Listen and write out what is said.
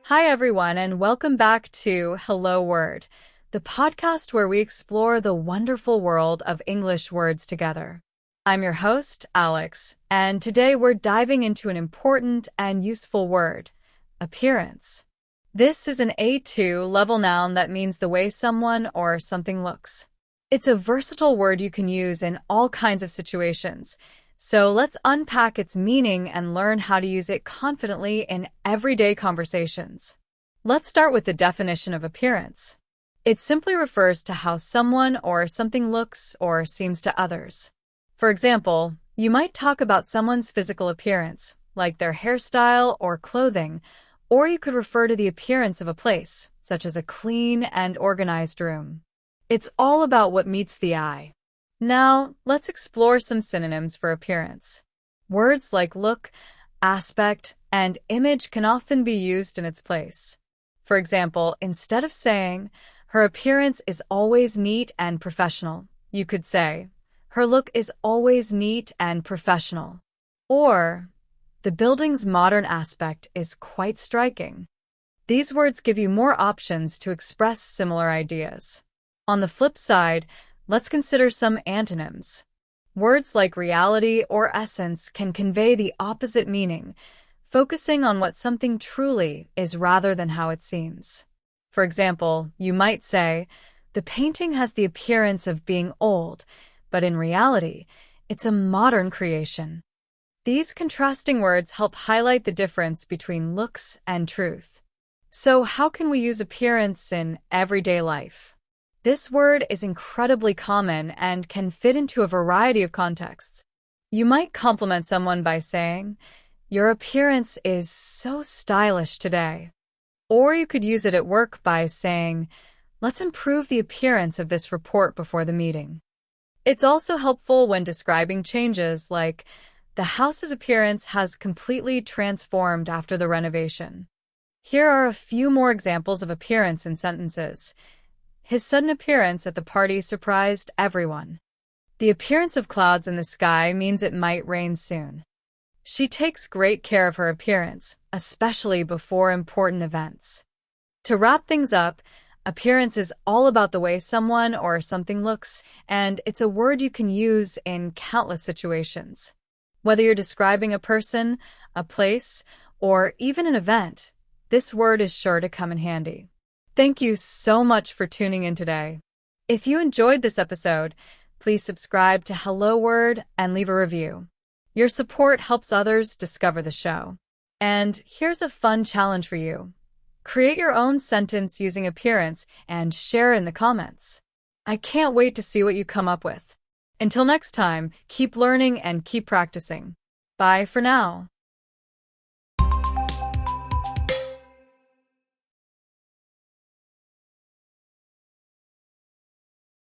Hi, everyone, and welcome back to Hello Word, the podcast where we explore the wonderful world of English words together. I'm your host, Alex, and today we're diving into an important and useful word, appearance. This is an A2 level noun that means the way someone or something looks. It's a versatile word you can use in all kinds of situations. So let's unpack its meaning and learn how to use it confidently in everyday conversations. Let's start with the definition of appearance. It simply refers to how someone or something looks or seems to others. For example, you might talk about someone's physical appearance, like their hairstyle or clothing, or you could refer to the appearance of a place, such as a clean and organized room. It's all about what meets the eye. Now, let's explore some synonyms for appearance. Words like look, aspect, and image can often be used in its place. For example, instead of saying, her appearance is always neat and professional, you could say, her look is always neat and professional. Or, the building's modern aspect is quite striking. These words give you more options to express similar ideas. On the flip side, let's consider some antonyms. Words like reality or essence can convey the opposite meaning, focusing on what something truly is rather than how it seems. For example, you might say, the painting has the appearance of being old, but in reality, it's a modern creation. These contrasting words help highlight the difference between looks and truth. So how can we use appearance in everyday life? This word is incredibly common and can fit into a variety of contexts. You might compliment someone by saying, your appearance is so stylish today. Or you could use it at work by saying, let's improve the appearance of this report before the meeting. It's also helpful when describing changes like, the house's appearance has completely transformed after the renovation. Here are a few more examples of appearance in sentences. His sudden appearance at the party surprised everyone. The appearance of clouds in the sky means it might rain soon. She takes great care of her appearance, especially before important events. To wrap things up, appearance is all about the way someone or something looks, and it's a word you can use in countless situations. Whether you're describing a person, a place, or even an event, this word is sure to come in handy. Thank you so much for tuning in today. If you enjoyed this episode, please subscribe to Hello Word and leave a review. Your support helps others discover the show. And here's a fun challenge for you. Create your own sentence using appearance and share in the comments. I can't wait to see what you come up with. Until next time, keep learning and keep practicing. Bye for now.